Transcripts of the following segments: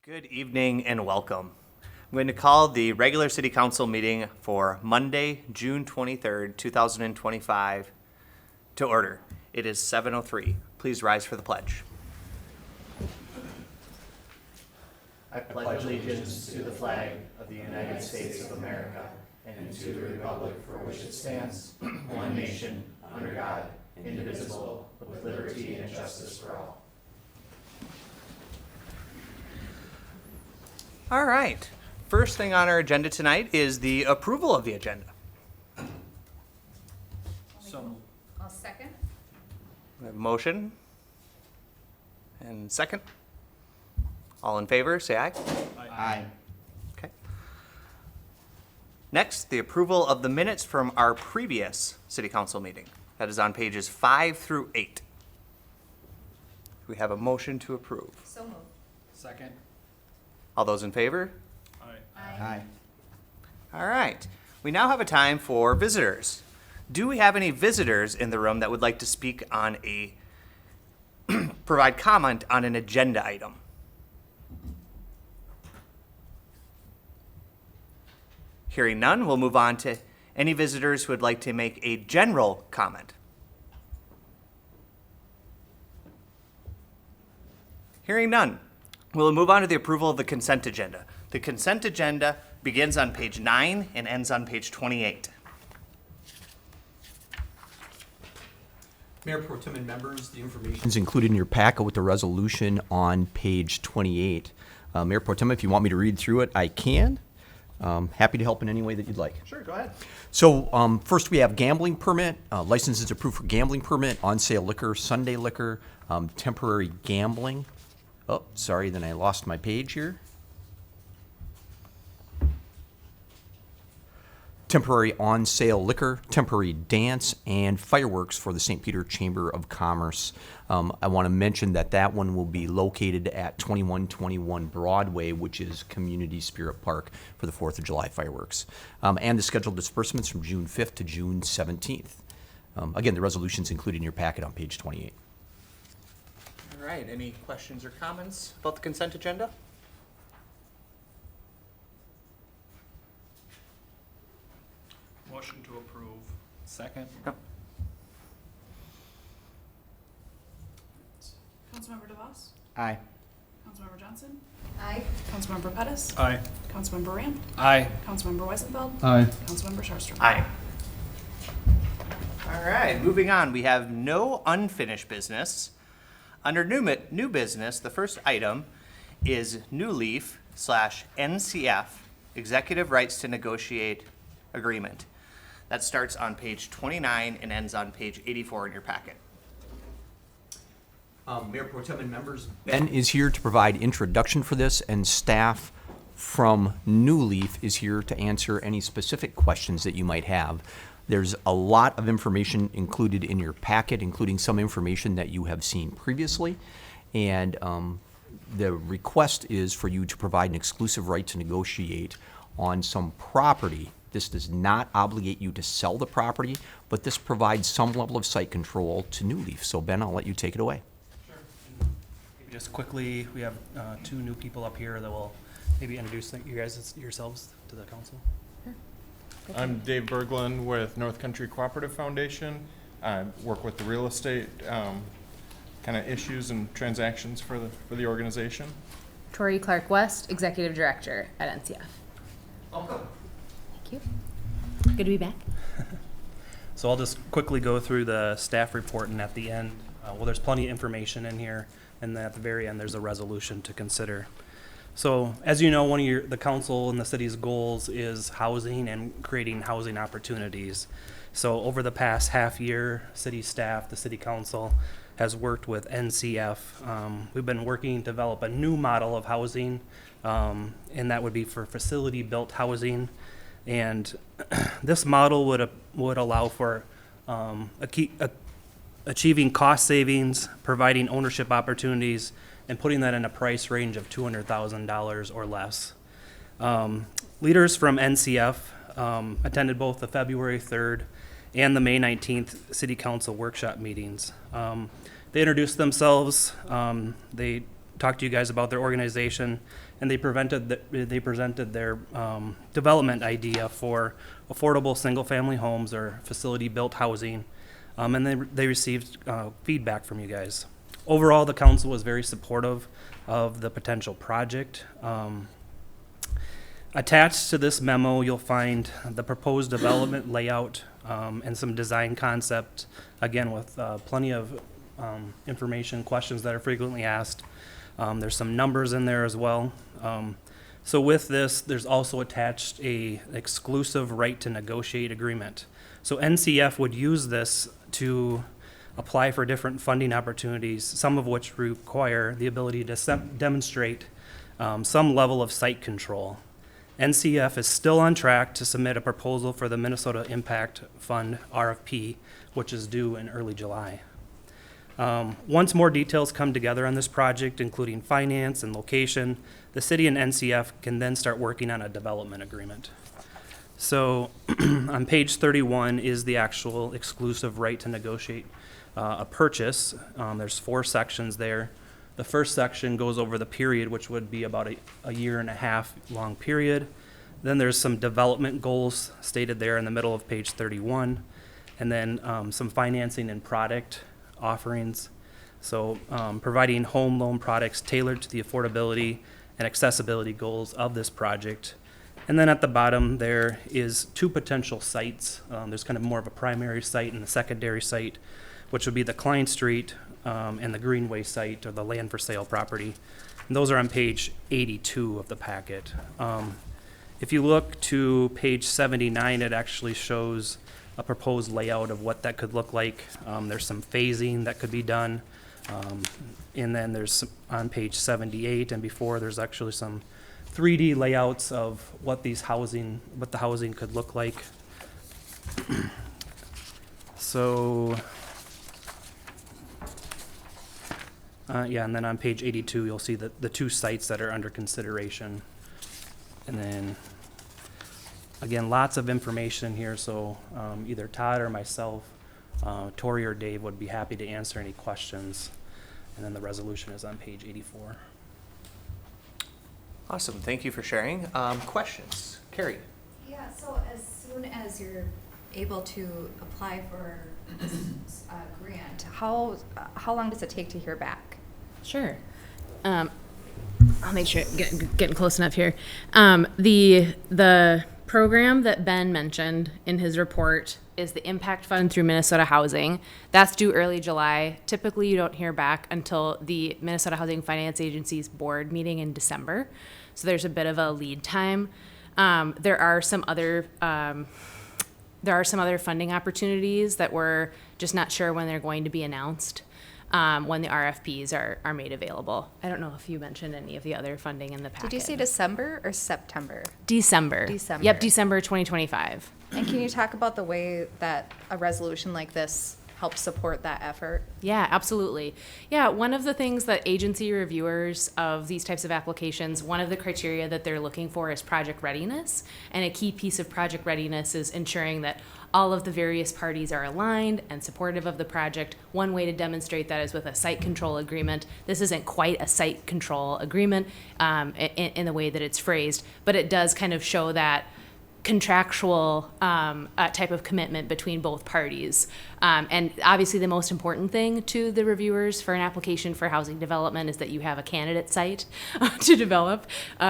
Good evening and welcome. I'm going to call the regular City Council meeting for Monday, June 23rd, 2025 to order. It is 7:03. Please rise for the pledge. I pledge allegiance to the flag of the United States of America and to the republic for which it stands, one nation, under God, indivisible, with liberty and justice for all. All right. First thing on our agenda tonight is the approval of the agenda. I'll second. We have a motion and second. All in favor, say aye. Aye. Okay. Next, the approval of the minutes from our previous City Council meeting. That is on pages 5 through 8. We have a motion to approve. So moved. Second. All those in favor? Aye. All right. We now have a time for visitors. Do we have any visitors in the room that would like to speak on provide comment on an agenda item? Hearing none, we'll move on to any visitors who would like to make a general comment. Hearing none, we'll move on to the approval of the consent agenda. The consent agenda begins on page 9 and ends on page 28. Mayor Pro Tem and members, the information is included in your packet with the resolution on page 28. Mayor Pro Tem, if you want me to read through it, I can. Happy to help in any way that you'd like. Sure, go ahead. So first we have gambling permit, licenses approved for gambling permit, on-sale liquor, Sunday liquor, temporary gambling. Oh, sorry, then I lost my page here. Temporary on-sale liquor, temporary dance, and fireworks for the St. Peter Chamber of Commerce. I want to mention that that one will be located at 2121 Broadway, which is Community Spirit Park for the 4th of July fireworks. And the scheduled disbursements from June 5th to June 17th. Again, the resolution's included in your packet on page 28. All right, any questions or comments about the consent agenda? Motion to approve. Second. Councilmember DeVos? Aye. Councilmember Johnson? Aye. Councilmember Pettis? Aye. Councilmember Ram? Aye. Councilmember Weisenfeld? Aye. Councilmember Sharstrom? Aye. All right, moving on, we have no unfinished business. Under new business, the first item is New Leaf / NCF Executive Rights to Negotiate Agreement. That starts on page 29 and ends on page 84 in your packet. Mayor Pro Tem and members, Ben is here to provide introduction for this, and staff from New Leaf is here to answer any specific questions that you might have. There's a lot of information included in your packet, including some information that you have seen previously. And the request is for you to provide an exclusive right to negotiate on some property. This does not obligate you to sell the property, but this provides some level of site control to New Leaf. So Ben, I'll let you take it away. Just quickly, we have two new people up here that will maybe introduce you guys yourselves to the council. I'm Dave Berglund with North Country Cooperative Foundation. I work with the real estate kind of issues and transactions for the organization. Tori Clark West, Executive Director at NCF. Welcome. Thank you. Good to be back. So I'll just quickly go through the staff report, and at the end, well, there's plenty of information in here, and then at the very end, there's a resolution to consider. So, as you know, one of the council and the city's goals is housing and creating housing opportunities. So over the past half year, city staff, the city council has worked with NCF. We've been working to develop a new model of housing, and that would be for facility-built housing. And this model would allow for achieving cost savings, providing ownership opportunities, and putting that in a price range of $200,000 or less. Leaders from NCF attended both the February 3rd and the May 19th City Council workshop meetings. They introduced themselves. They talked to you guys about their organization, and they presented their development idea for affordable single-family homes or facility-built housing, and they received feedback from you guys. Overall, the council was very supportive of the potential project. Attached to this memo, you'll find the proposed development layout and some design concept, again, with plenty of information, questions that are frequently asked. There's some numbers in there as well. So with this, there's also attached a exclusive right to negotiate agreement. So NCF would use this to apply for different funding opportunities, some of which require the ability to demonstrate some level of site control. NCF is still on track to submit a proposal for the Minnesota Impact Fund RFP, which is due in early July. Once more details come together on this project, including finance and location, the city and NCF can then start working on a development agreement. So on page 31 is the actual exclusive right to negotiate a purchase. There's 4 sections there. The first section goes over the period, which would be about a year and a half long period. Then there's some development goals stated there in the middle of page 31. And then some financing and product offerings. So providing home loan products tailored to the affordability and accessibility goals of this project. And then at the bottom there is 2 potential sites. There's kind of more of a primary site and a secondary site, which would be the Klein Street and the Greenway site, or the land for sale property. And those are on page 82 of the packet. If you look to page 79, it actually shows a proposed layout of what that could look like. There's some phasing that could be done. And then there's on page 78 and before, there's actually some 3D layouts of what the housing could look like. So, yeah, and then on page 82, you'll see the 2 sites that are under consideration. And then, again, lots of information here, so either Todd or myself, Tori or Dave would be happy to answer any questions. And then the resolution is on page 84. Awesome, thank you for sharing. Questions? Carrie? Yeah, so as soon as you're able to apply for this grant, how long does it take to hear back? Sure. I'll make sure getting close enough here. The program that Ben mentioned in his report is the Impact Fund through Minnesota Housing. That's due early July. Typically, you don't hear back until the Minnesota Housing Finance Agency's board meeting in December. So there's a bit of a lead time. There are some other funding opportunities that we're just not sure when they're going to be announced. When the RFPs are made available. I don't know if you mentioned any of the other funding in the packet. Did you say December or September? December? December. Yep, December 2025. And can you talk about the way that a resolution like this helps support that effort? Yeah, absolutely. Yeah, one of the things that agency reviewers of these types of applications, one of the criteria that they're looking for is project readiness. And a key piece of project readiness is ensuring that all of the various parties are aligned and supportive of the project. One way to demonstrate that is with a site control agreement. This isn't quite a site control agreement in the way that it's phrased, but it does kind of show that contractual type of commitment between both parties. And obviously the most important thing to the reviewers for an application for housing development is that you have a candidate site to develop.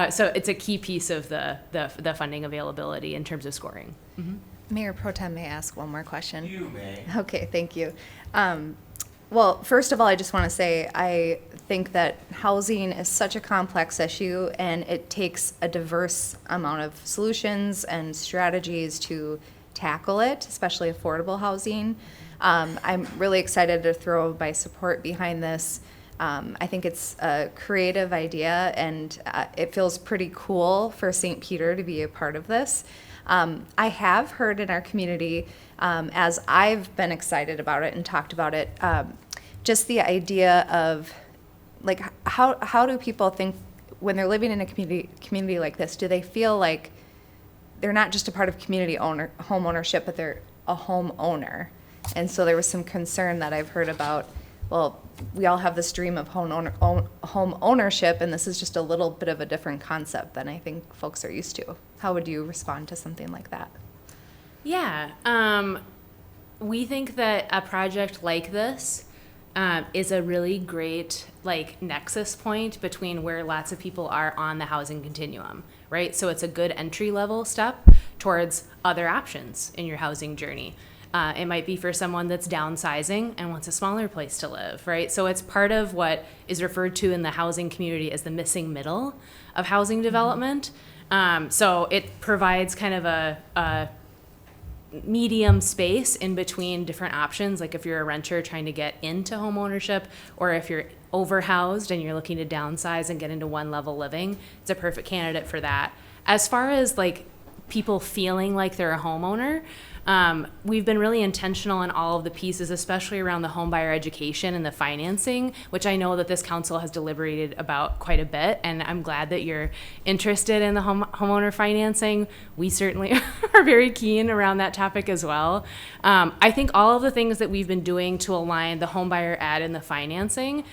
So it's a key piece of the funding availability in terms of scoring. Mm-hmm. Mayor Pro Tem, may I ask one more question? You may. Okay, thank you. Well, first of all, I just want to say I think that housing is such a complex issue, and it takes a diverse amount of solutions and strategies to tackle it, especially affordable housing. I'm really excited to throw my support behind this. I think it's a creative idea, and it feels pretty cool for St. Peter to be a part of this. I have heard in our community, as I've been excited about it and talked about it, just the idea of, like, how do people think when they're living in a community like this? Do they feel like they're not just a part of home ownership, but they're a home owner? And so there was some concern that I've heard about, well, we all have this dream of home ownership, and this is just a little bit of a different concept than I think folks are used to. How would you respond to something like that? Yeah, we think that a project like this is a really great nexus point between where lots of people are on the housing continuum, right? So it's a good entry level step towards other options in your housing journey. It might be for someone that's downsizing and wants a smaller place to live, right? So it's part of what is referred to in the housing community as the missing middle of housing development. So it provides kind of a medium space in between different options, like if you're a renter trying to get into home ownership, or if you're overhoused and you're looking to downsize and get into one level living, it's a perfect candidate for that. As far as people feeling like they're a homeowner, we've been really intentional in all of the pieces, especially around the home buyer education and the financing, which I know that this council has deliberated about quite a bit, and I'm glad that you're interested in the homeowner financing. We certainly are very keen around that topic as well. I think all of the things that we've been doing to align the home buyer ad and the financing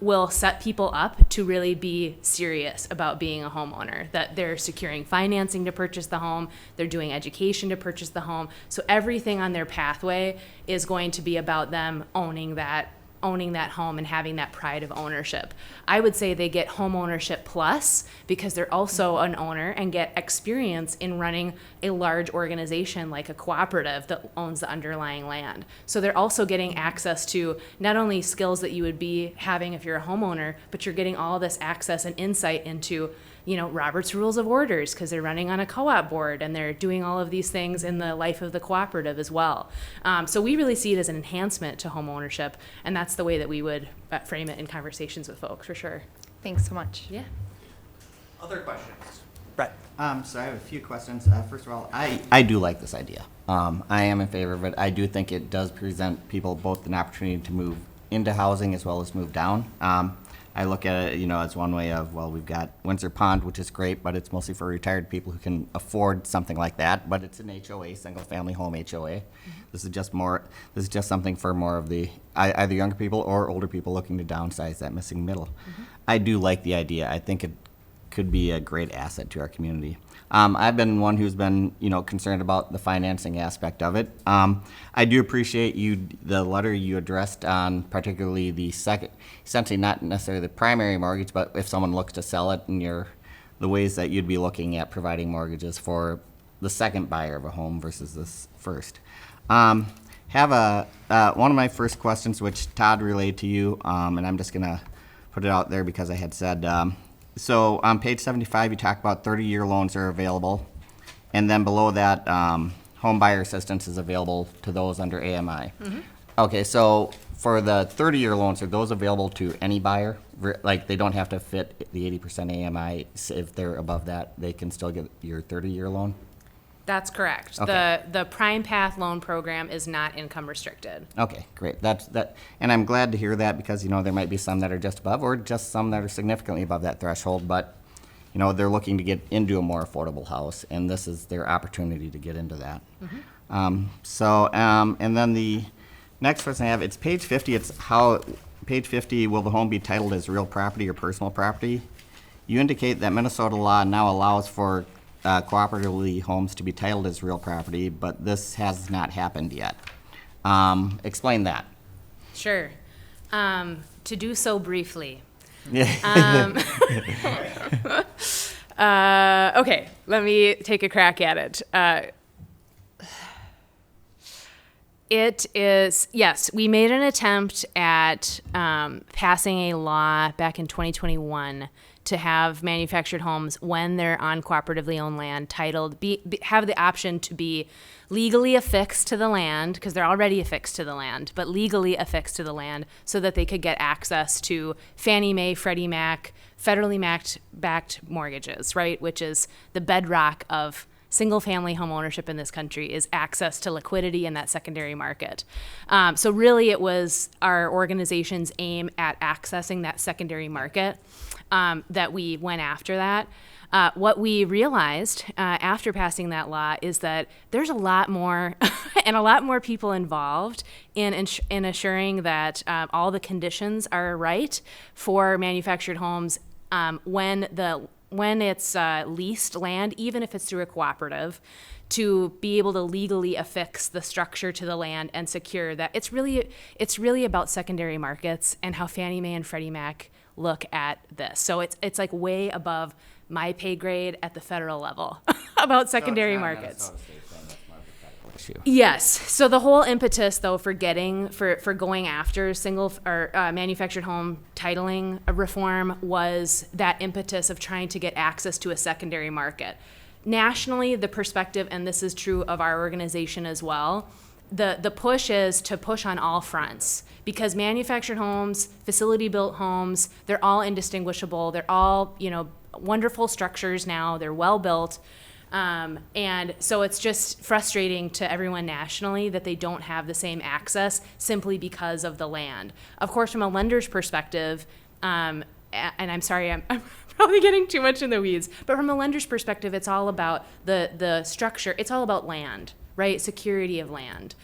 will set people up to really be serious about being a homeowner, that they're securing financing to purchase the home, they're doing education to purchase the home. So everything on their pathway is going to be about them owning that home and having that pride of ownership. I would say they get home ownership plus because they're also an owner and get experience in running a large organization like a cooperative that owns the underlying land. So they're also getting access to not only skills that you would be having if you're a homeowner, but you're getting all this access and insight into Robert's Rules of Orders because they're running on a co-op board and they're doing all of these things in the life of the cooperative as well. So we really see it as an enhancement to home ownership, and that's the way that we would frame it in conversations with folks, for sure. Thanks so much. Yeah. Other questions? Brett. So I have a few questions. First of all, I do like this idea. I am in favor of it. I do think it does present people both an opportunity to move into housing as well as move down. I look at it, as one way of, well, we've got Windsor Pond, which is great, but it's mostly for retired people who can afford something like that. But it's an HOA, single-family home HOA. This is just something for more of the either younger people or older people looking to downsize that missing middle. I do like the idea. I think it could be a great asset to our community. I've been one who's been, concerned about the financing aspect of it. I do appreciate the letter you addressed on particularly the second, essentially not necessarily the primary mortgage, but if someone looks to sell it and the ways that you'd be looking at providing mortgages for the second buyer of a home versus this first. One of my first questions, which Todd relayed to you, and I'm just gonna put it out there because I had said, so on page 75, you talk about 30-year loans are available. And then below that, home buyer assistance is available to those under AMI. Okay, so for the 30-year loans, are those available to any buyer? Like they don't have to fit the 80% AMI. If they're above that, they can still get your 30-year loan? That's correct. Okay. The Prime Path loan program is not income restricted. Okay, great. And I'm glad to hear that because, there might be some that are just above or just some that are significantly above that threshold, but, they're looking to get into a more affordable house, and this is their opportunity to get into that. And then the next question I have, it's page 50. Page 50, will the home be titled as real property or personal property? You indicate that Minnesota law now allows for cooperatively homes to be titled as real property, but this has not happened yet. Explain that. Sure. To do so briefly. Okay, let me take a crack at it. It is, yes, we made an attempt at passing a law back in 2021 to have manufactured homes, when they're on cooperatively owned land, titled, have the option to be legally affixed to the land, because they're already affixed to the land, but legally affixed to the land so that they could get access to Fannie Mae, Freddie Mac, federally backed mortgages, right? Which is the bedrock of single-family home ownership in this country, is access to liquidity in that secondary market. So really it was our organization's aim at accessing that secondary market that we went after that. What we realized after passing that law is that there's a lot more and a lot more people involved in assuring that all the conditions are right for manufactured homes when it's leased land, even if it's through a cooperative, to be able to legally affix the structure to the land and secure that. It's really about secondary markets and how Fannie Mae and Freddie Mac look at this. So it's like way above my pay grade at the federal level about secondary markets. Yes. So the whole impetus, though, for going after single or manufactured home titling reform was that impetus of trying to get access to a secondary market. Nationally, the perspective, and this is true of our organization as well, the push is to push on all fronts, because manufactured homes, facility built homes, they're all indistinguishable. They're all, wonderful structures now. They're well built. And so it's just frustrating to everyone nationally that they don't have the same access simply because of the land. Of course, from a lender's perspective, and I'm sorry, I'm probably getting too much in the weeds, but from a lender's perspective, it's all about the structure. It's all about land, right? Security of land.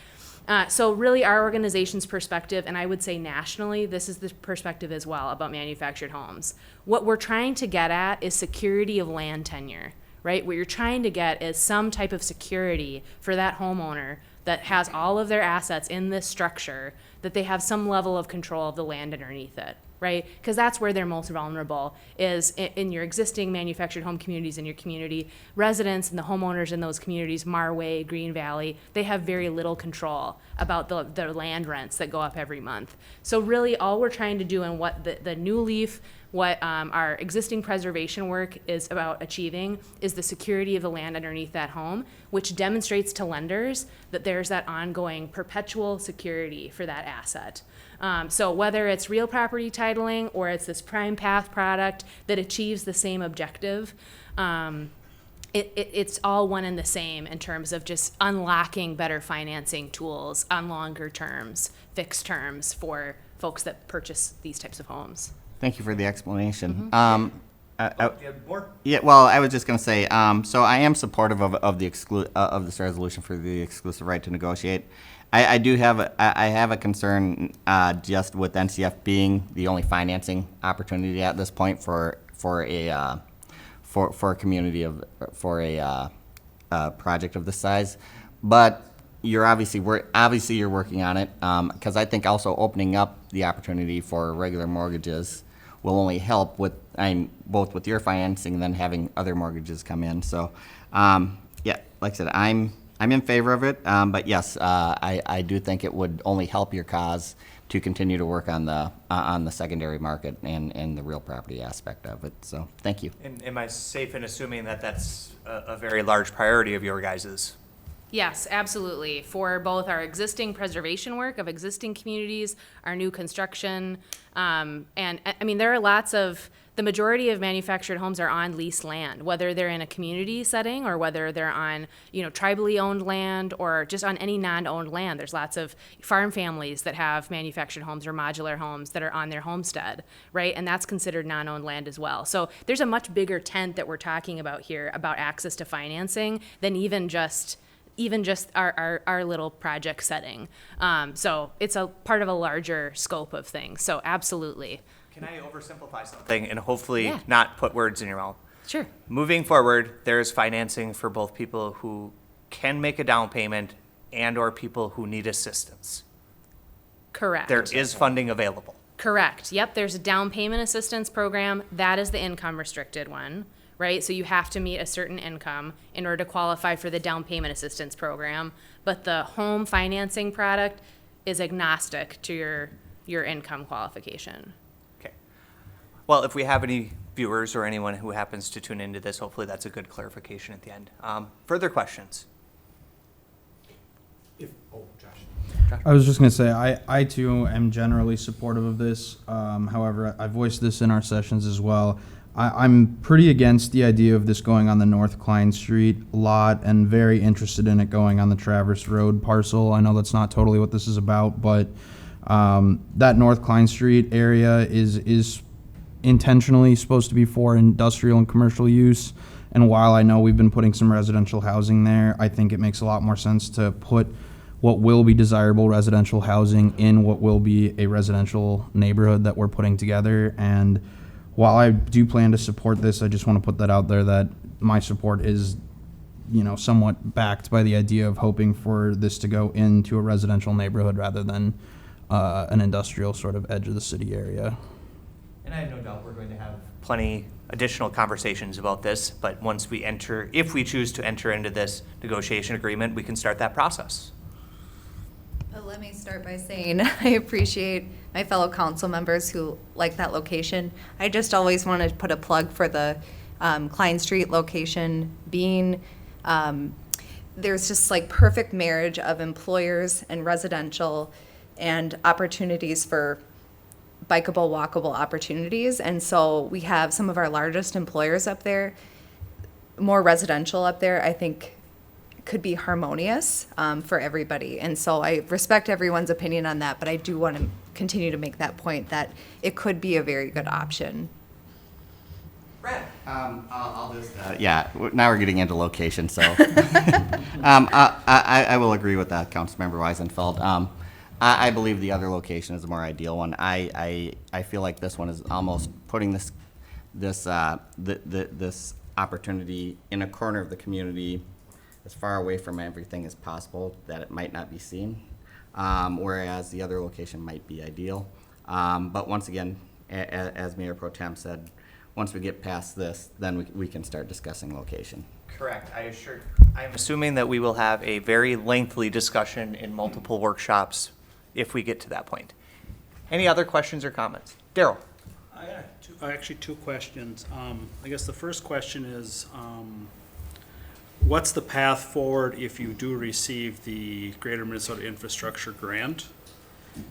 So really our organization's perspective, and I would say nationally, this is the perspective as well about manufactured homes. What we're trying to get at is security of land tenure, right? What you're trying to get is some type of security for that homeowner that has all of their assets in this structure, that they have some level of control of the land underneath it, right? Because that's where they're most vulnerable, is in your existing manufactured home communities in your community. Residents and the homeowners in those communities, Marway, Green Valley, they have very little control about the land rents that go up every month. So really all we're trying to do, and what the New Leaf, what our existing preservation work is about achieving, is the security of the land underneath that home, which demonstrates to lenders that there's that ongoing perpetual security for that asset. So whether it's real property titling or it's this prime path product that achieves the same objective, it's all one and the same in terms of just unlocking better financing tools on longer terms, fixed terms for folks that purchase these types of homes. Thank you for the explanation. You have more? Yeah, well, I was just going to say, so I am supportive of this resolution for the exclusive right to negotiate. I do have a concern just with NCF being the only financing opportunity at this point for a project of this size, but you're obviously working on it, because I think also opening up the opportunity for regular mortgages will only help with both with your financing and then having other mortgages come in. So yeah, like I said, I'm in favor of it, but yes, I do think it would only help your cause to continue to work on the secondary market and the real property aspect of it. So thank you. And am I safe in assuming that that's a very large priority of your guys's? Yes, absolutely. For both our existing preservation work of existing communities, our new construction, and I mean, there are lots of, the majority of manufactured homes are on leased land, whether they're in a community setting or whether they're on, tribally owned land or just on any non-owned land. There's lots of farm families that have manufactured homes or modular homes that are on their homestead, right? And that's considered non-owned land as well. So there's a much bigger tent that we're talking about here about access to financing than even just our little project setting. So it's a part of a larger scope of things. So absolutely. Can I oversimplify something and hopefully Yeah. not put words in your mouth? Sure. Moving forward, there's financing for both people who can make a down payment and or people who need assistance. Correct. There is funding available. Correct. Yep. There's a down payment assistance program. That is the income restricted one, right? So you have to meet a certain income in order to qualify for the down payment assistance program. But the home financing product is agnostic to your income qualification. Okay. Well, if we have any viewers or anyone who happens to tune into this, hopefully that's a good clarification at the end. Further questions? I was just going to say, I too am generally supportive of this. However, I voiced this in our sessions as well. I'm pretty against the idea of this going on the North Klein Street lot and very interested in it going on the Traverse Road parcel. I know that's not totally what this is about, but that North Klein Street area is intentionally supposed to be for industrial and commercial use. And while I know we've been putting some residential housing there, I think it makes a lot more sense to put what will be desirable residential housing in what will be a residential neighborhood that we're putting together. And while I do plan to support this, I just want to put that out there that my support is, somewhat backed by the idea of hoping for this to go into a residential neighborhood rather than an industrial sort of edge of the city area. And I have no doubt we're going to have plenty additional conversations about this, but if we choose to enter into this negotiation agreement, we can start that process. Let me start by saying I appreciate my fellow council members who like that location. I just always want to put a plug for the Klein Street location being, there's just like perfect marriage of employers and residential and opportunities for bikeable, walkable opportunities. And so we have some of our largest employers up there, more residential up there, I think could be harmonious for everybody. And so I respect everyone's opinion on that, but I do want to continue to make that point that it could be a very good option. Brad? I'll just, now we're getting into location, so. I will agree with that, Councilmember Weisenfeld. I believe the other location is a more ideal one. I feel like this one is almost putting this opportunity in a corner of the community as far away from everything as possible that it might not be seen, whereas the other location might be ideal. But once again, as Mayor Pro Tem said, once we get past this, then we can start discussing location. Correct. I'm assuming that we will have a very lengthy discussion in multiple workshops if we get to that point. Any other questions or comments? Daryl? I got two questions. I guess the first question is, what's the path forward if you do receive the Greater Minnesota Infrastructure Grant?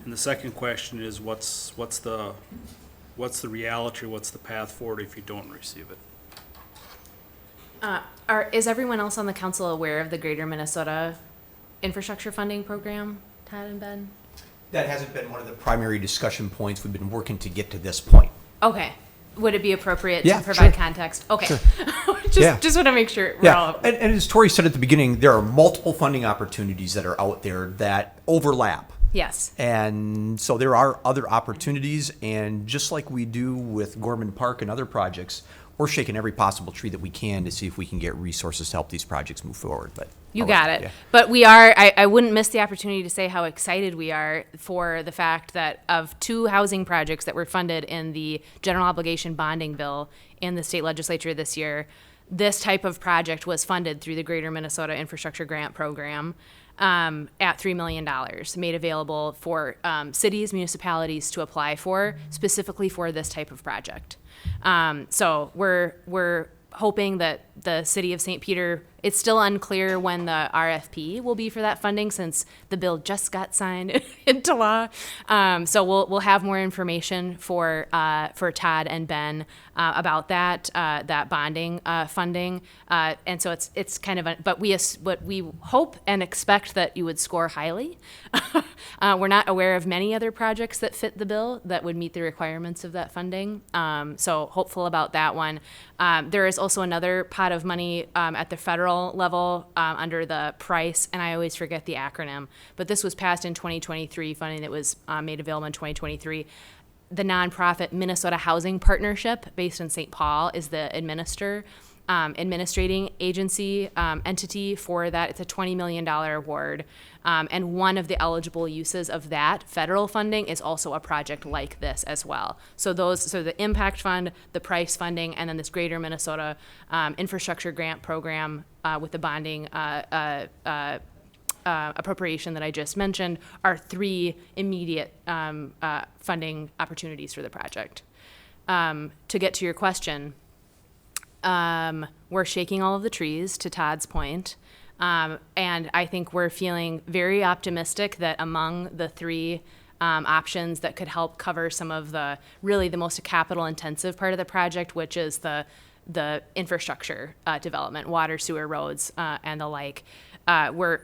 And the second question is, what's the reality, what's the path forward if you don't receive it? Is everyone else on the council aware of the Greater Minnesota Infrastructure Funding Program, Todd and Ben? That hasn't been one of the primary discussion points. We've been working to get to this point. Okay. Would it be appropriate Yeah, to provide sure. context? Okay. Sure. just want to make sure we're all. And as Tori said at the beginning, there are multiple funding opportunities that are out there that overlap. Yes. And so there are other opportunities, and just like we do with Gorman Park and other projects, we're shaking every possible tree that we can to see if we can get resources to help these projects move forward. But You got it. Yeah. But we are, I wouldn't miss the opportunity to say how excited we are for the fact that of 2 housing projects that were funded in the general obligation bonding bill in the state legislature this year, this type of project was funded through the Greater Minnesota Infrastructure Grant Program at $3 million, made available for cities, municipalities to apply for, specifically for this type of project. So we're hoping that the city of St. Peter, it's still unclear when the RFP will be for that funding since the bill just got signed into law. So we'll have more information for Todd and Ben about that bonding funding. And so it's kind of but we hope and expect that you would score highly. We're not aware of many other projects that fit the bill that would meet the requirements of that funding. So hopeful about that one. There is also another pot of money at the federal level under the PRICE, and I always forget the acronym, but this was passed in 2023, funding that was made available in 2023. The nonprofit Minnesota Housing Partnership, based in St. Paul, is the administrating agency entity for that. It's a $20 million award. And one of the eligible uses of that federal funding is also a project like this as well. So the Impact Fund, the PRICE funding, and then this Greater Minnesota Infrastructure Grant Program with the bonding appropriation that I just mentioned are 3 immediate funding opportunities for the project. To get to your question, we're shaking all of the trees, to Todd's point. And I think we're feeling very optimistic that among the 3 options that could help cover some of the most capital intensive part of the project, which is the infrastructure development, water, sewer, roads, and the like. We're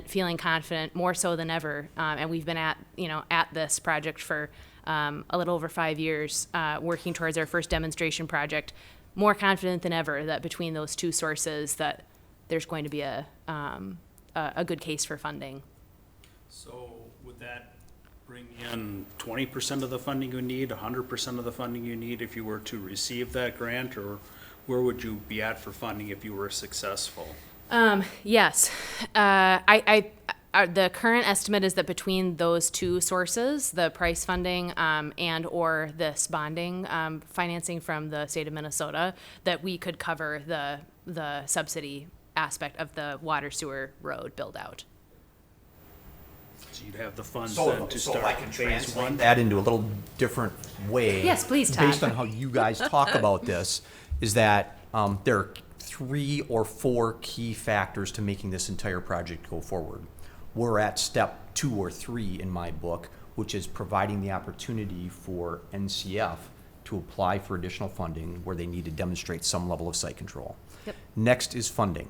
feeling confident more so than ever. And we've been at this project for a little over 5 years, working towards our first demonstration project, more confident than ever that between those two sources that there's going to be a good case for funding. So would that bring in 20% of the funding you need, 100% of the funding you need if you were to receive that grant, or where would you be at for funding if you were successful? Yes. The current estimate is that between those two sources, the price funding and or this bonding financing from the state of Minnesota, that we could cover the subsidy aspect of the water sewer road build out. So you'd have the funds So, then to so start if I can phase translate one? that into a little different way. Yes, please, Todd. Based on how you guys talk about this, is that there are 3 or 4 key factors to making this entire project go forward. We're at step 2 or 3 in my book, which is providing the opportunity for NCF to apply for additional funding where they need to demonstrate some level of site control. Yep. Next is funding.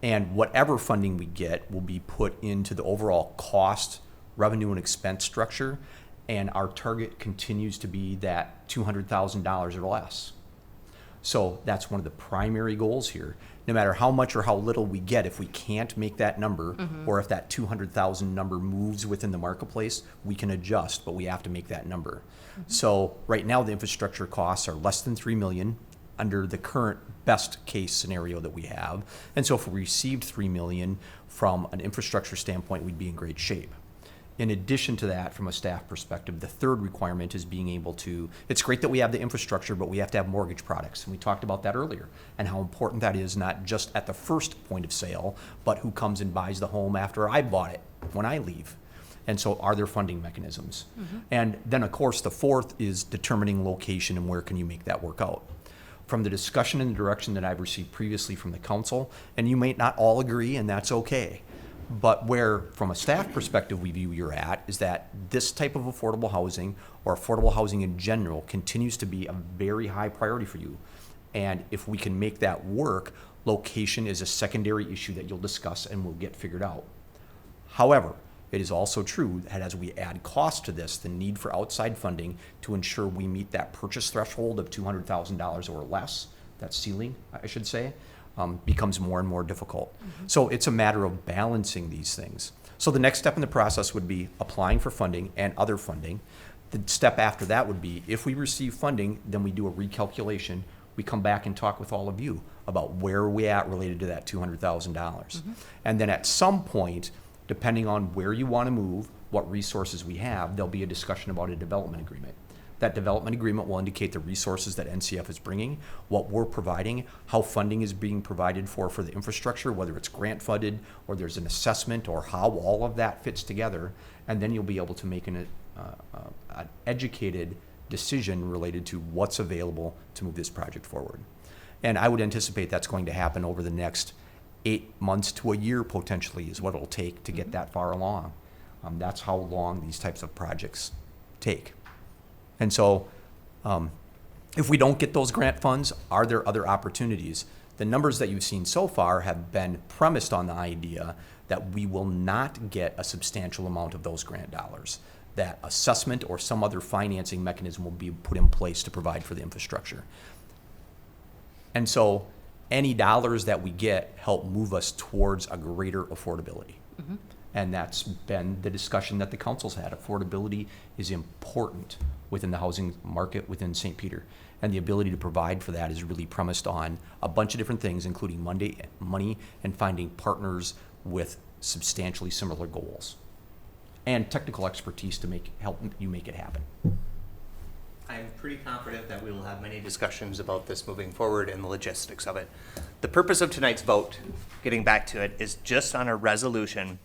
And whatever funding we get will be put into the overall cost, revenue, and expense structure. And our target continues to be that $200,000 or less. So that's one of the primary goals here. No matter how much or how little we get, if we can't make that number, or if that 200,000 number moves within the marketplace, we can adjust, but we have to make that number. So right now, the infrastructure costs are less than $3 million under the current best case scenario that we have. And so if we received $3 million from an infrastructure standpoint, we'd be in great shape. In addition to that, from a staff perspective, the third requirement is being able to, it's great that we have the infrastructure, but we have to have mortgage products. And we talked about that earlier, and how important that is, not just at the first point of sale, but who comes and buys the home after I bought it, when I leave. And so are there funding mechanisms? And then, of course, the fourth is determining location and where can you make that work out. From the discussion and the direction that I've received previously from the council, and you may not all agree, and that's okay. But where, from a staff perspective, we view you're at is that this type of affordable housing, or affordable housing in general, continues to be a very high priority for you. And if we can make that work, location is a secondary issue that you'll discuss and will get figured out. However, it is also true that as we add cost to this, the need for outside funding to ensure we meet that purchase threshold of $200,000 or less, that ceiling, I should say, becomes more and more difficult. So it's a matter of balancing these things. So the next step in the process would be applying for funding and other funding. The step after that would be, if we receive funding, then we do a recalculation. We come back and talk with all of you about where are we at related to that $200,000. And then at some point, depending on where you want to move, what resources we have, there'll be a discussion about a development agreement. That development agreement will indicate the resources that NCF is bringing, what we're providing, how funding is being provided for the infrastructure, whether it's grant funded or there's an assessment, or how all of that fits together. And then you'll be able to make an educated decision related to what's available to move this project forward. And I would anticipate that's going to happen over the next 8 months to a year, potentially, is what it'll take to get that far along. That's how long these types of projects take. And so if we don't get those grant funds, are there other opportunities? The numbers that you've seen so far have been premised on the idea that we will not get a substantial amount of those grant dollars, that assessment or some other financing mechanism will be put in place to provide for the infrastructure. And so any dollars that we get help move us towards a greater affordability. And that's been the discussion that the council's had. Affordability is important within the housing market within St. Peter. And the ability to provide for that is really premised on a bunch of different things, including money and finding partners with substantially similar goals. And technical expertise to help you make it happen. I'm pretty confident that we will have many discussions about this moving forward and the logistics of it. The purpose of tonight's vote, getting back to it, is just on a resolution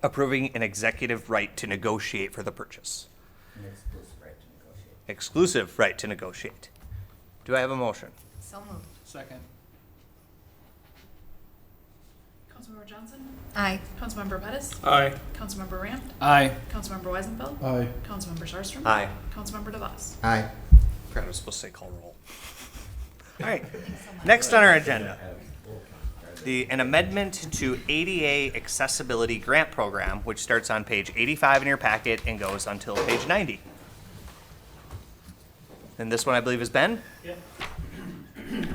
approving an executive right to negotiate for the purchase. An exclusive right to negotiate. Exclusive right to negotiate. Do I have a motion? So moved. Second. Councilmember Johnson? Aye. Councilmember Pettis? Aye. Councilmember Ramp? Aye. Councilmember Weisenfeld? Aye. Councilmember Sharstrom? Aye. Councilmember DeVos? Aye. I was supposed to say call roll. All right, next on our agenda, an amendment to ADA Accessibility Grant Program, which starts on page 85 in your packet and goes until page 90. And this one, I believe, is Ben. Thank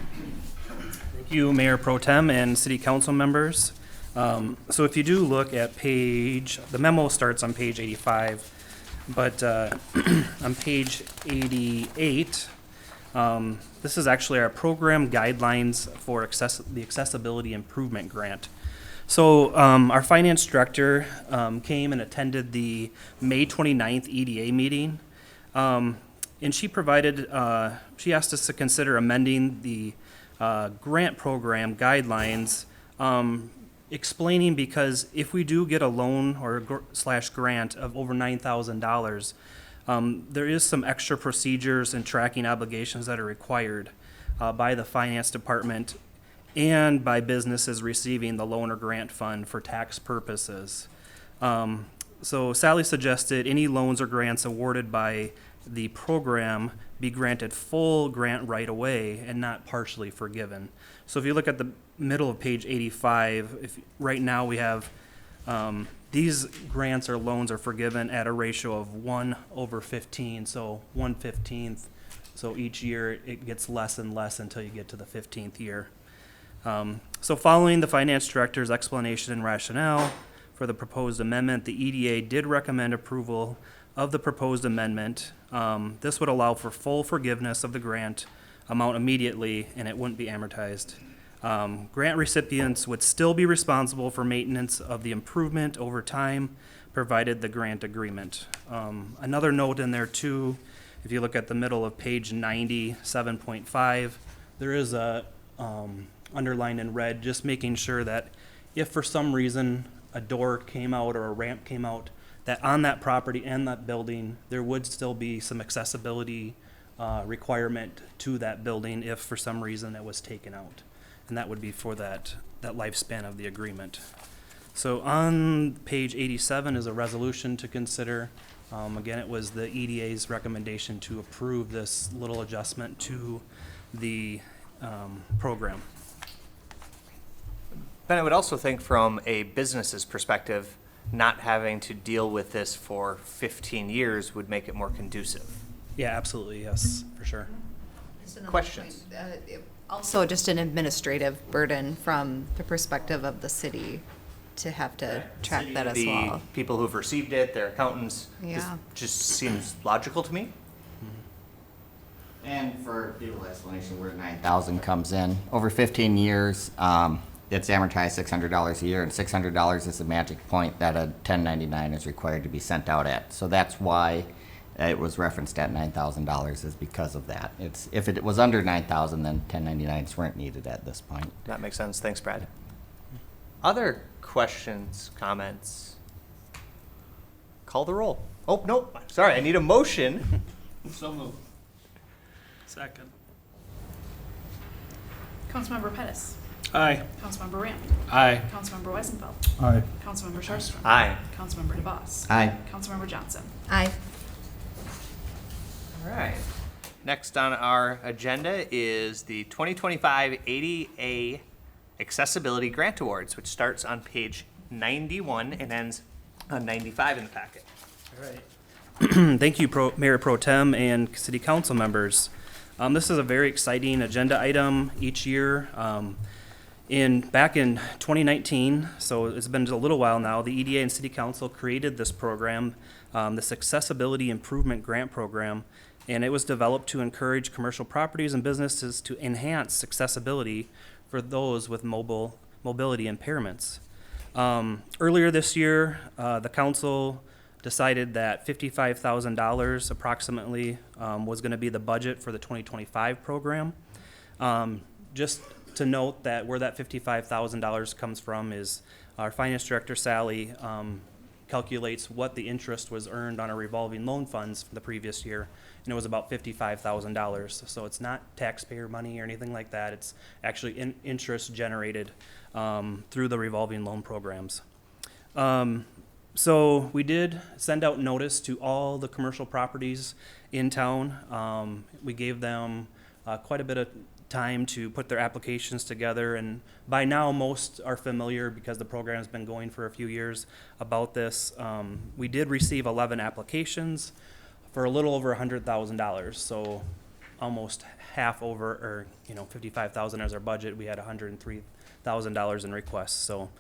you, Mayor Pro Tem and City Council members. So if you do look at the memo starts on page 85, but on page 88, this is actually our program guidelines for the Accessibility Improvement Grant. So our finance director came and attended the May 29th EDA meeting. And she asked us to consider amending the grant program guidelines, explaining because if we do get a loan or slash grant of over $9,000, there is some extra procedures and tracking obligations that are required by the finance department and by businesses receiving the loan or grant fund for tax purposes. So Sally suggested any loans or grants awarded by the program be granted full grant right away and not partially forgiven. So if you look at the middle of page 85, right now we have these grants or loans are forgiven at a ratio of 1/15, so 1/15. So each year it gets less and less until you get to the 15th year. So following the finance director's explanation and rationale for the proposed amendment, the EDA did recommend approval of the proposed amendment. This would allow for full forgiveness of the grant amount immediately, and it wouldn't be amortized. Grant recipients would still be responsible for maintenance of the improvement over time, provided the grant agreement. Another note in there too, if you look at the middle of page 97.5, there is a underlined in red, just making sure that if for some reason a door came out or a ramp came out, that on that property and that building, there would still be some accessibility requirement to that building if for some reason it was taken out. And that would be for that lifespan of the agreement. So on page 87 is a resolution to consider. Again, it was the EDA's recommendation to approve this little adjustment to the program. Ben, I would also think from a business's perspective, not having to deal with this for 15 years would make it more conducive. Yeah, absolutely, yes, for sure. Questions? Also, just an administrative burden from the perspective of the city to have to track that as The well. people who've received it, their accountants, Yeah. just seems logical to me. And for people's explanation, where 9,000 comes in, over 15 years, it's amortized $600 a year, and $600 is the magic point that a 1099 is required to be sent out at. So that's why it was referenced at $9,000, is because of that. If it was under 9,000, then 1099s weren't needed at this point. That makes sense. Thanks, Brad. Other questions, comments? Call the roll. Oh, no, sorry, I need a motion. So moved. Second. Councilmember Pettis. Aye. Councilmember Ramp. Aye. Councilmember Weisenfeld. Aye. Councilmember Sharpström. Aye. Councilmember DeVos. Aye. Councilmember Johnson. Aye. All right. Next on our agenda is the 2025 ADA Accessibility Grant Awards, which starts on page 91 and ends on 95 in the packet. All right. Thank you, Mayor Pro Tem and City Council members. This is a very exciting agenda item each year. Back in 2019, so it's been a little while now, the EDA and City Council created this program, this Accessibility Improvement Grant Program, and it was developed to encourage commercial properties and businesses to enhance accessibility for those with mobility impairments. Earlier this year, the council decided that $55,000 approximately was going to be the budget for the 2025 program. Just to note that where that $55,000 comes from is our finance director, Sally, calculates what the interest was earned on our revolving loan funds for the previous year, and it was about $55,000. So it's not taxpayer money or anything like that. It's actually interest generated through the revolving loan programs. So we did send out notice to all the commercial properties in town. We gave them quite a bit of time to put their applications together, and by now most are familiar because the program's been going for a few years about this. We did receive 11 applications for a little over $100,000. So almost half over, or, 55,000 as our budget. We had $103,000 in requests. So,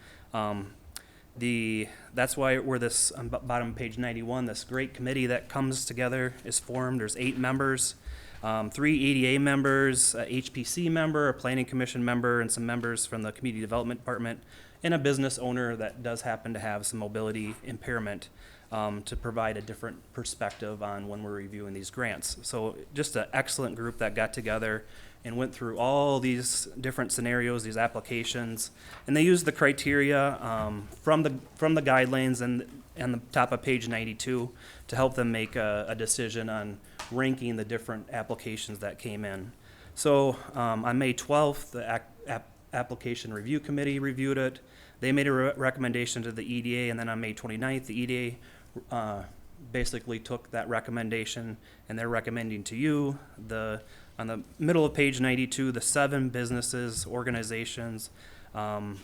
that's why we're this, on bottom of page 91, this great committee that comes together is formed. There's 8 members, 3 EDA members, a HPC member, a planning commission member, and some members from the community development department, and a business owner that does happen to have some mobility impairment, to provide a different perspective on when we're reviewing these grants. So just an excellent group that got together and went through all these different scenarios, these applications, and they used the criteria from the guidelines and the top of page 92 to help them make a decision on ranking the different applications that came in. So on May 12th, the application review committee reviewed it. They made a recommendation to the EDA, and then on May 29th, the EDA basically took that recommendation, and they're recommending to you on the middle of page 92, the 7 businesses, organizations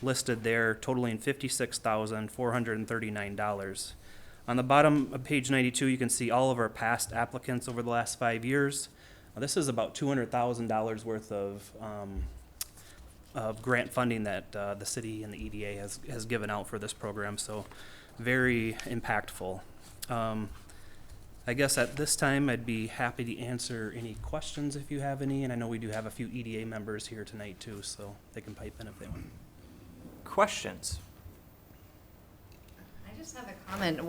listed there totaling $56,439. On the bottom of page 92, you can see all of our past applicants over the last 5 years. This is about $200,000 worth of grant funding that the city and the EDA has given out for this program, so very impactful. I guess at this time, I'd be happy to answer any questions if you have any, and I know we do have a few EDA members here tonight too, so they can pipe in if they want. Questions? I just have a comment.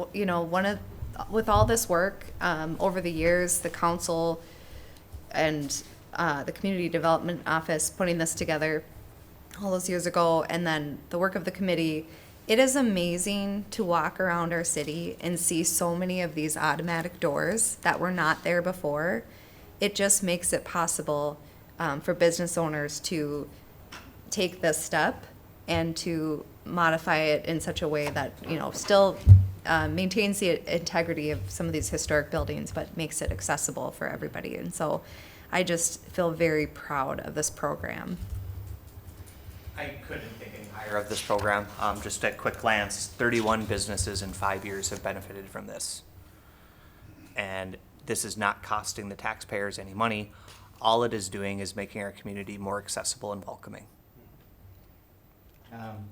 With all this work over the years, the council and the community development office putting this together all those years ago, and then the work of the committee, it is amazing to walk around our city and see so many of these automatic doors that were not there before. It just makes it possible for business owners to take this step and to modify it in such a way that, still maintains the integrity of some of these historic buildings, but makes it accessible for everybody. And so I just feel very proud of this program. I couldn't think any higher of this program. Just at quick glance, 31 businesses in 5 years have benefited from this. And this is not costing the taxpayers any money. All it is doing is making our community more accessible and welcoming.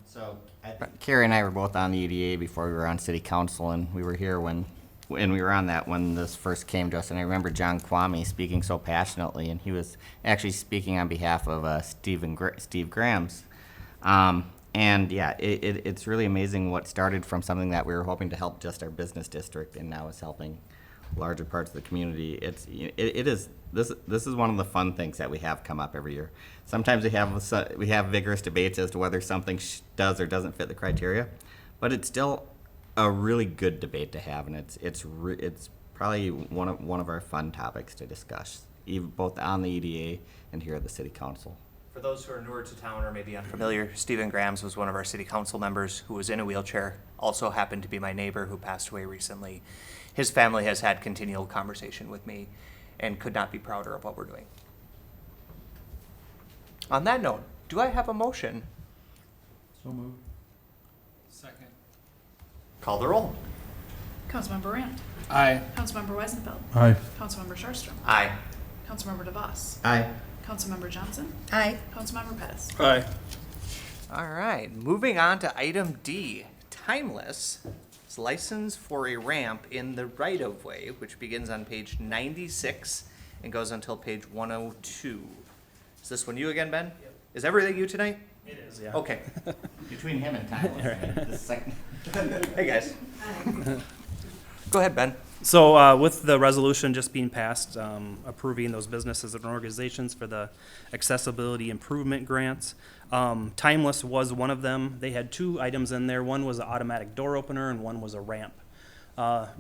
So Carrie and I were both on the EDA before we were on city council, and we were here when we were on that when this first came to us. And I remember John Kwame speaking so passionately, and he was actually speaking on behalf of Steve Grams. And yeah, it's really amazing what started from something that we were hoping to help just our business district, and now is helping larger parts of the community. This is one of the fun things that we have come up every year. Sometimes we have vigorous debates as to whether something does or doesn't fit the criteria, but it's still a really good debate to have, and it's probably one of our fun topics to discuss, even both on the EDA and here at the city council. For those who are newer to town or maybe unfamiliar, Stephen Grams was one of our city council members who was in a wheelchair, also happened to be my neighbor who passed away recently. His family has had continual conversation with me and could not be prouder of what we're doing. On that note, do I have a motion? So moved. Second. Call the roll. Councilmember Rand. Aye. Councilmember Weisenfeld. Aye. Councilmember Sharstrom. Aye. Councilmember DeVos. Aye. Councilmember Johnson. Aye. Councilmember Pettis. Aye. All right, moving on to item D, Timeless. It's license for a ramp in the right-of-way, which begins on page 96 and goes until page 102. Is this one you again, Ben? Yep. Is everything you tonight? It is, yeah. Okay. Between him and Tyler, the second. Hey, guys. Go ahead, Ben. So with the resolution just being passed, approving those businesses and organizations for the accessibility improvement grants, Timeless was one of them. They had 2 items in there. One was an automatic door opener and one was a ramp.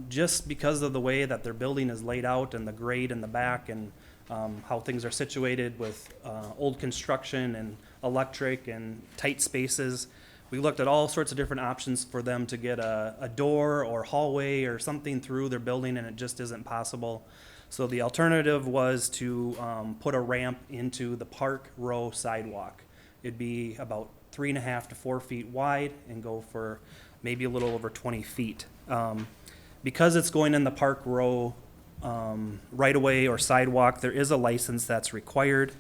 Just because of the way that their building is laid out and the grade in the back and how things are situated with old construction and electric and tight spaces, we looked at all sorts of different options for them to get a door or hallway or something through their building, and it just isn't possible. So the alternative was to put a ramp into the Park Row sidewalk. It'd be about 3.5 to 4 feet wide and go for maybe a little over 20 feet. Because it's going in the Park Row right-of-way or sidewalk, there is a license that's required.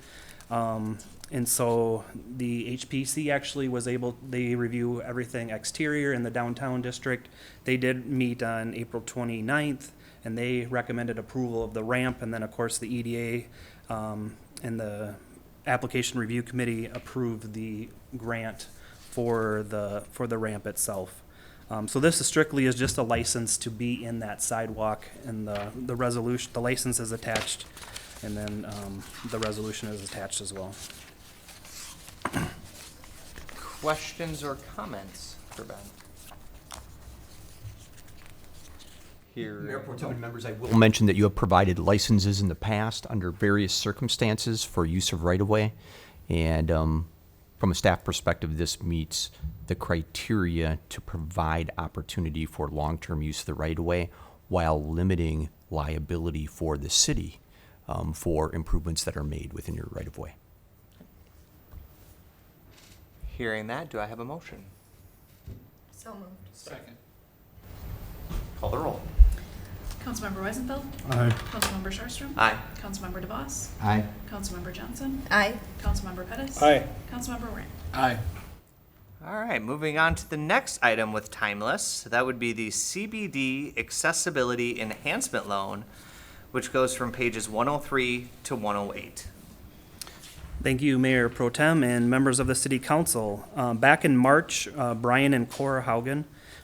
And so the HPC actually was able, they review everything exterior in the downtown district. They did meet on April 29th, and they recommended approval of the ramp. And then, of course, the EDA and the application review committee approved the grant for the ramp itself. So this is strictly is just a license to be in that sidewalk, and the resolution, the license is attached, and then the resolution is attached as well. Questions or comments for Ben? Mayor Pro Tem and members, I will mention that you have provided licenses in the past under various circumstances for use of right-of-way. And from a staff perspective, this meets the criteria to provide opportunity for long-term use of the right-of-way while limiting liability for the city for improvements that are made within your right-of-way. Hearing that, do I have a motion? So moved. Second. Call the roll. Councilmember Weisenfeld. Aye. Councilmember Sharstrom. Aye. Councilmember DeVos. Aye. Councilmember Johnson. Aye. Councilmember Pettis. Aye. Councilmember Wang. Aye. All right, moving on to the next item with Timeless. That would be the CBD Accessibility Enhancement Loan, which goes from pages 103 to 108. Thank you, Mayor Pro Tem and members of the City Council. Back in March, Brian and Cora Haugen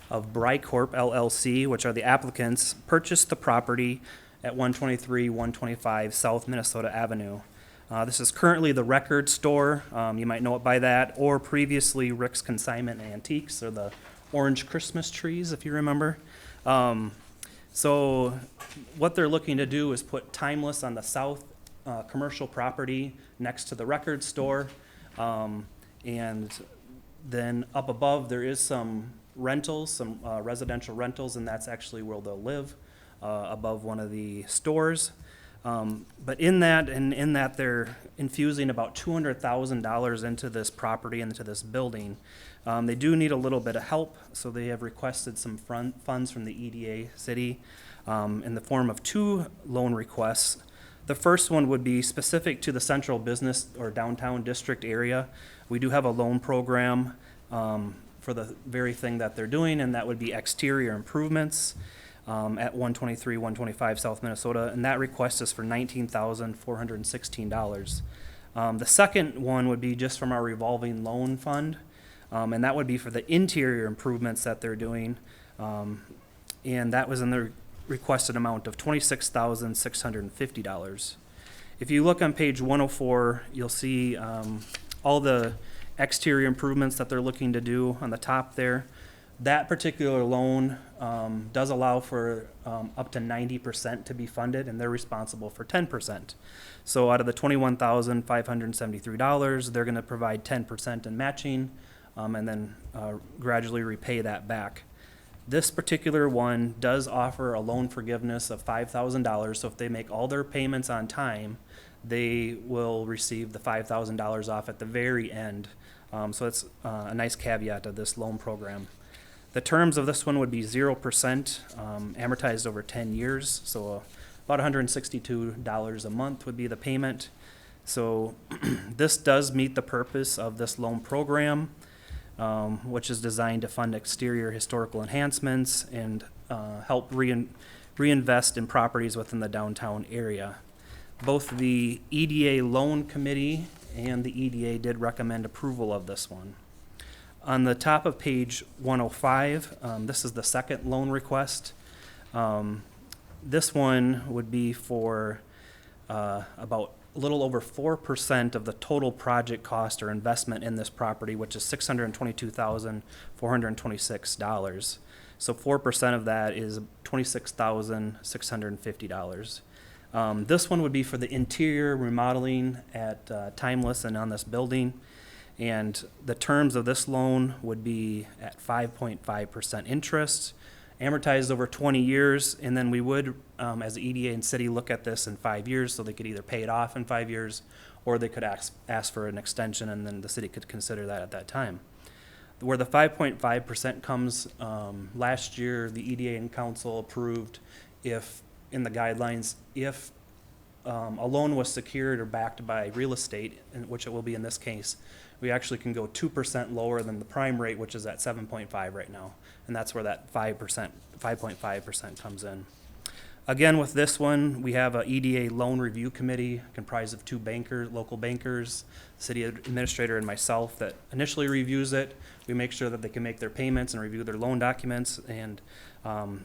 of Brycorp LLC, which are the applicants, purchased the property at 123-125 South Minnesota Avenue. This is currently the Record Store, you might know it by that, or previously Rick's Consignment Antiques, or the orange Christmas trees, if you remember. So what they're looking to do is put Timeless on the south commercial property next to the Record Store. And then up above, there is some rentals, some residential rentals, and that's actually where they'll live, above one of the stores. But in that they're infusing about $200,000 into this property, into this building. They do need a little bit of help, so they have requested some funds from the EDA city in the form of 2 loan requests. The first one would be specific to the central business or downtown district area. We do have a loan program for the very thing that they're doing, and that would be exterior improvements at 123-125 South Minnesota, and that request is for $19,416. The second one would be just from our revolving loan fund, and that would be for the interior improvements that they're doing, and that was in the requested amount of $26,650. If you look on page 104, you'll see all the exterior improvements that they're looking to do on the top there. That particular loan does allow for up to 90% to be funded, and they're responsible for 10%. So out of the $21,573, they're going to provide 10% in matching, and then gradually repay that back. This particular one does offer a loan forgiveness of $5,000, so if they make all their payments on time, they will receive the $5,000 off at the very end. So it's a nice caveat of this loan program. The terms of this one would be 0%, amortized over 10 years, so about $162 a month would be the payment. So this does meet the purpose of this loan program, which is designed to fund exterior historical enhancements and help reinvest in properties within the downtown area. Both the EDA Loan Committee and the EDA did recommend approval of this one. On the top of page 105, this is the second loan request. This one would be for about a little over 4% of the total project cost or investment in this property, which is $622,426. So 4% of that is $26,650. This one would be for the interior remodeling at Timeless and on this building. And the terms of this loan would be at 5.5% interest, amortized over 20 years, and then we would, as the EDA and city, look at this in 5 years, so they could either pay it off in 5 years, or they could ask for an extension, and then the city could consider that at that time. Where the 5.5% comes, last year, the EDA and council approved if in the guidelines, if a loan was secured or backed by real estate, which it will be in this case, we actually can go 2% lower than the prime rate, which is at 7.5 right now. And that's where that 5.5% comes in. Again, with this one, we have a EDA loan review committee comprised of 2 bankers, local bankers, city administrator and myself that initially reviews it. We make sure that they can make their payments and review their loan documents, and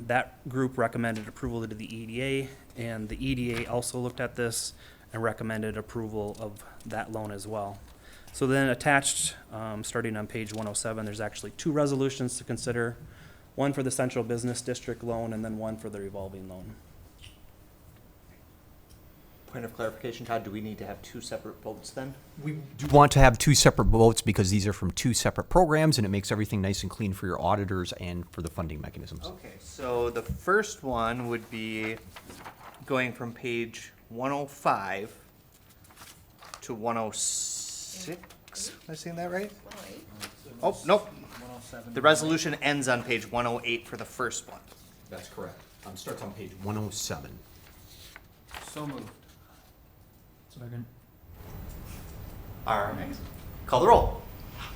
that group recommended approval to the EDA, and the EDA also looked at this and recommended approval of that loan as well. So then attached, starting on page 107, there's actually 2 resolutions to consider, one for the Central Business District loan and then one for the revolving loan. Point of clarification, Todd, do we need to have 2 separate votes then? We do want to have 2 separate votes because these are from 2 separate programs, and it makes everything nice and clean for your auditors and for the funding mechanisms. Okay, so the first one would be going from page 105 to 106. Am I saying that right? Oh, nope. The resolution ends on page 108 for the first one. That's correct. Starts on page 107. So moved. Second. All right. Call the roll.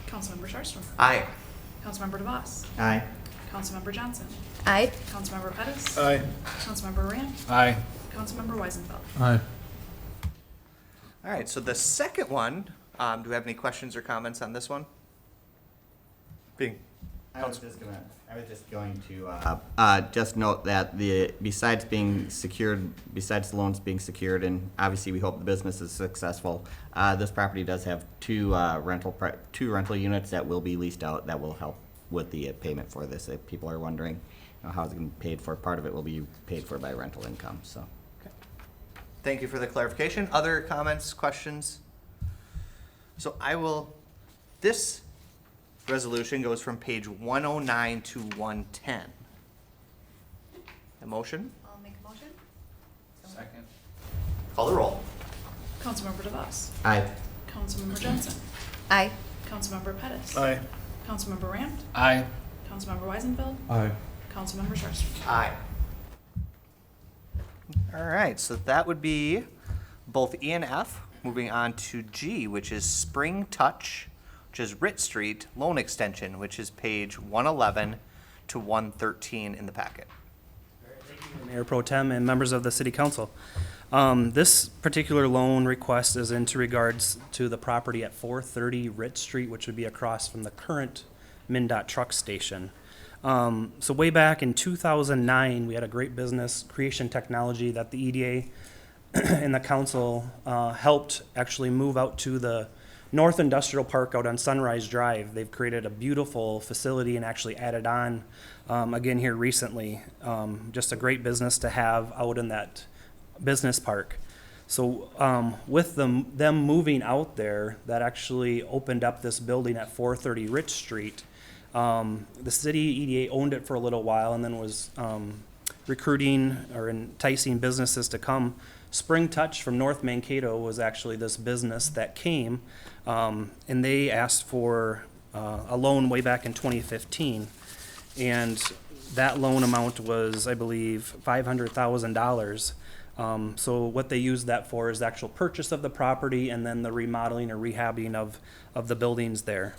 Councilmember Sharpstorm. Aye. Councilmember DeVos. Aye. Councilmember Johnson. Aye. Councilmember Pettis. Aye. Councilmember Rand. Aye. Councilmember Weisenfeld. Aye. All right, so the second one, do we have any questions or comments on this one? Bing. I was just going to just note that besides the loans being secured, and obviously we hope the business is successful, this property does have 2 rental units that will be leased out that will help with the payment for this. If people are wondering, how it's going to be paid for, part of it will be paid for by rental income. So. Thank you for the clarification. Other comments, questions? So this resolution goes from page 109 to 110. A motion? I'll make a motion. Second. Call the roll. Councilmember DeVos. Aye. Councilmember Johnson. Aye. Councilmember Pettis. Aye. Councilmember Rand. Aye. Councilmember Weisenfeld. Aye. Councilmember Sharpstorm. Aye. All right, so that would be both E and F. Moving on to G, which is Spring Touch, which is Ritt Street Loan Extension, which is page 111 to 113 in the packet. Mayor Pro Tem and members of the City Council. This particular loan request is into regards to the property at 430 Ritt Street, which would be across from the current MnDOT truck station. So way back in 2009, we had a great business, Creation Technology, that the EDA and the council helped actually move out to the North Industrial Park out on Sunrise Drive. They've created a beautiful facility and actually added on again here recently. Just a great business to have out in that business park. So with them moving out there, that actually opened up this building at 430 Rich Street. The city EDA owned it for a little while and then was recruiting or enticing businesses to come. Spring Touch from North Mankato was actually this business that came, and they asked for a loan way back in 2015. And that loan amount was, I believe, $500,000. So what they used that for is the actual purchase of the property and then the remodeling or rehabbing of the buildings there.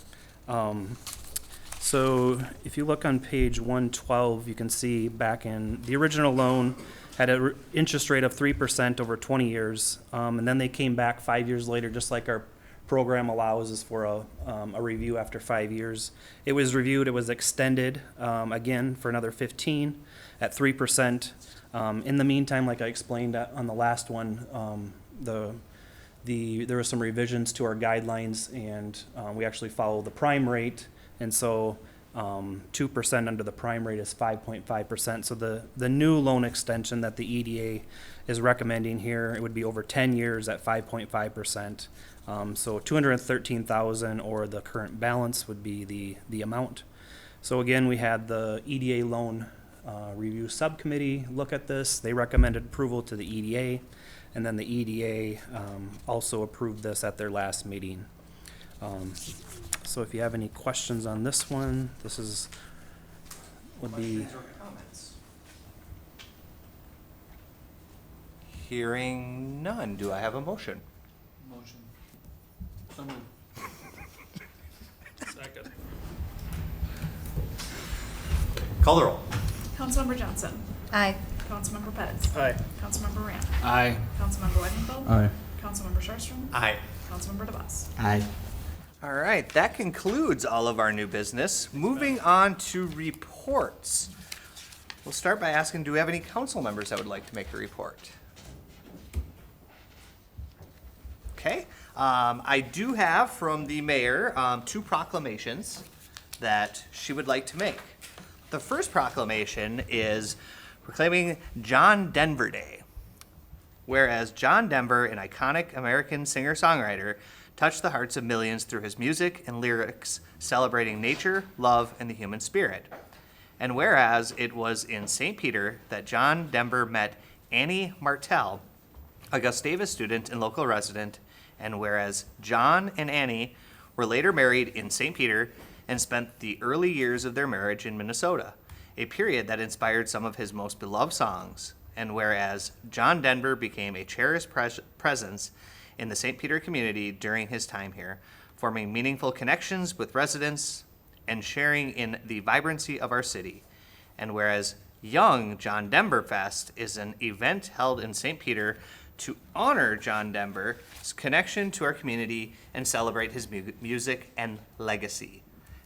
So if you look on page 112, you can see back in the original loan had an interest rate of 3% over 20 years. And then they came back 5 years later, just like our program allows us for a review after 5 years. It was reviewed, it was extended again for another 15 at 3%. In the meantime, like I explained on the last one, there were some revisions to our guidelines, and we actually follow the prime rate. And so 2% under the prime rate is 5.5%. So the new loan extension that the EDA is recommending here, it would be over 10 years at 5.5%. So $213,000, or the current balance would be the amount. So again, we had the EDA loan review subcommittee look at this. They recommended approval to the EDA, and then the EDA also approved this at their last meeting. So if you have any questions on this one, would be. Questions or comments? Hearing none, do I have a motion? Motion. So moved. Second. Call the roll. Councilmember Johnson. Aye. Councilmember Pettis. Aye. Councilmember Ramp. Aye. Councilmember Weisenfeld. Aye. Councilmember Sharpstrom. Aye. Councilmember DeBoss. Aye. All right, that concludes all of our new business. Moving on to reports. We'll start by asking, do we have any council members that would like to make a report? Okay, I do have from the mayor, 2 proclamations that she would like to make. The first proclamation is proclaiming John Denver Day. Whereas John Denver, an iconic American singer-songwriter, touched the hearts of millions through his music and lyrics celebrating nature, love, and the human spirit. And whereas it was in St. Peter that John Denver met Annie Martell, a Gustavus student and local resident, and whereas John and Annie were later married in St. Peter and spent the early years of their marriage in Minnesota, a period that inspired some of his most beloved songs, and whereas John Denver became a cherished presence in the St. Peter community during his time here, forming meaningful connections with residents and sharing in the vibrancy of our city. And whereas Young John Denver Fest is an event held in St. Peter to honor John Denver's connection to our community and celebrate his music and legacy.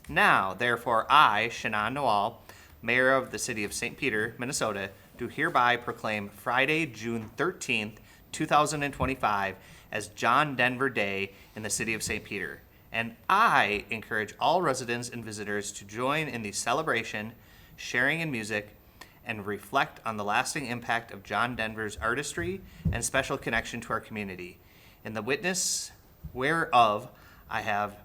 Now, therefore, I, Shannon Noel, Mayor of the City of St. Peter, Minnesota, do hereby proclaim Friday, June 13th, 2025 as John Denver Day in the City of St. Peter. And I encourage all residents and visitors to join in the celebration, sharing in music, and reflect on the lasting impact of John Denver's artistry and special connection to our community. In the witness whereof I have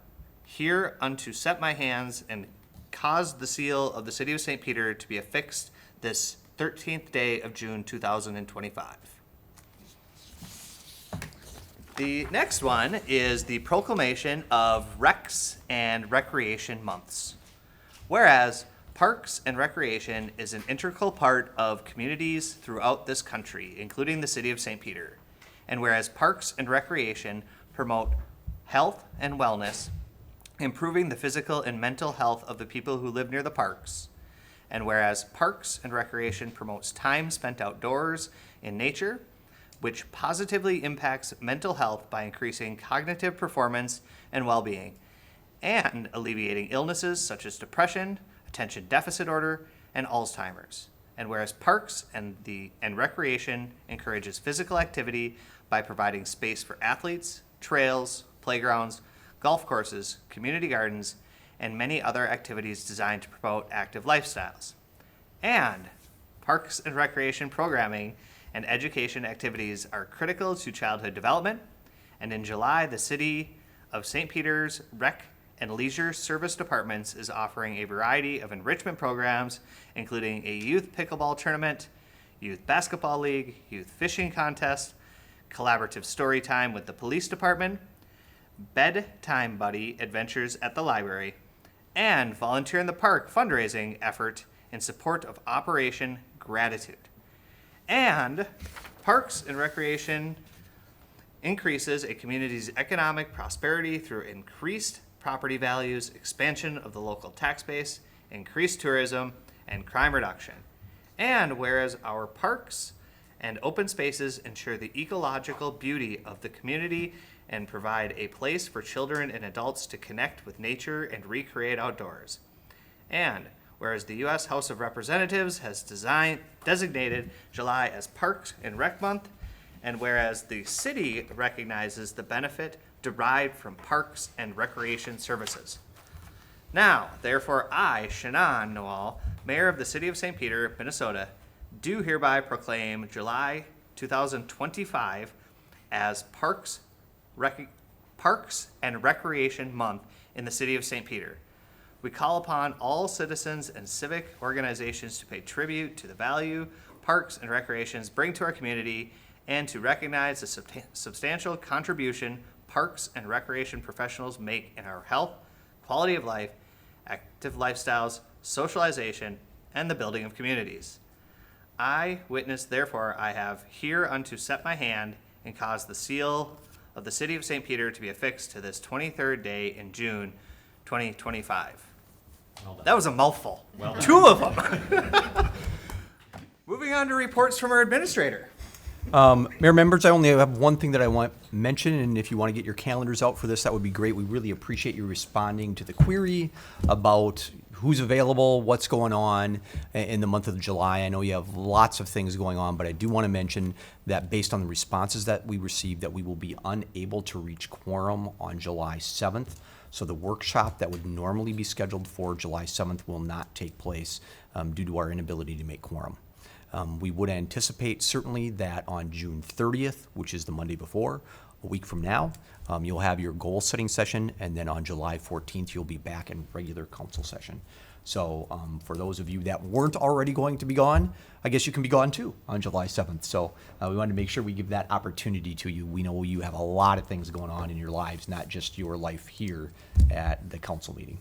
hereunto set my hands and caused the seal of the City of St. Peter to be affixed this 13th day of June 2025. The next one is the proclamation of Recs and Recreation Months. Whereas Parks and Recreation is an integral part of communities throughout this country, including the City of St. Peter. And whereas Parks and Recreation promote health and wellness, improving the physical and mental health of the people who live near the parks. And whereas Parks and Recreation promotes time spent outdoors in nature, which positively impacts mental health by increasing cognitive performance and well-being, and alleviating illnesses such as depression, attention deficit disorder, and Alzheimer's. And whereas Parks and Recreation encourages physical activity by providing space for athletes, trails, playgrounds, golf courses, community gardens, and many other activities designed to promote active lifestyles. And Parks and Recreation programming and education activities are critical to childhood development. And in July, the City of St. Peter's Rec and Leisure Service Departments is offering a variety of enrichment programs, including a youth pickleball tournament, youth basketball league, youth fishing contest, collaborative story time with the police department, bedtime buddy adventures at the library, and volunteer in the park fundraising effort in support of Operation Gratitude. And Parks and Recreation increases a community's economic prosperity through increased property values, expansion of the local tax base, increased tourism, and crime reduction. And whereas our parks and open spaces ensure the ecological beauty of the community and provide a place for children and adults to connect with nature and recreate outdoors. And whereas the U.S. House of Representatives has designated July as Parks and Rec Month, and whereas the city recognizes the benefit derived from parks and recreation services. Now, therefore, I, Shannon Noel, Mayor of the City of St. Peter, Minnesota, do hereby proclaim July 2025 as Parks and Recreation Month in the City of St. Peter. We call upon all citizens and civic organizations to pay tribute to the value parks and recreations bring to our community and to recognize the substantial contribution parks and recreation professionals make in our health, quality of life, active lifestyles, socialization, and the building of communities. I, witness, therefore, I have hereunto set my hand and caused the seal of the city of St. Peter to be affixed to this 23rd day in June 2025. That was a mouthful. Two of them. Moving on to reports from our administrator. Mayor, members, I only have one thing that I want to mention, and if you want to get your calendars out for this, that would be great. We really appreciate you responding to the query about who's available, what's going on in the month of July. I know you have lots of things going on, but I do want to mention that based on the responses that we received, that we will be unable to reach quorum on July 7th. So the workshop that would normally be scheduled for July 7th will not take place due to our inability to make quorum. We would anticipate certainly that on June 30th, which is the Monday before, a week from now, you'll have your goal-setting session, and then on July 14th, you'll be back in regular council session. So for those of you that weren't already going to be gone, I guess you can be gone too on July 7th. So we wanted to make sure we give that opportunity to you. We know you have a lot of things going on in your lives, not just your life here at the council meeting.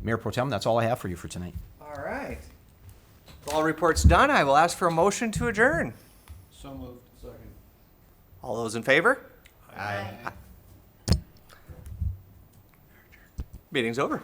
Mayor Pro Tem, that's all I have for you for tonight. All right. All reports done. I will ask for a motion to adjourn. So moved. Second. All those in favor? Meeting's over.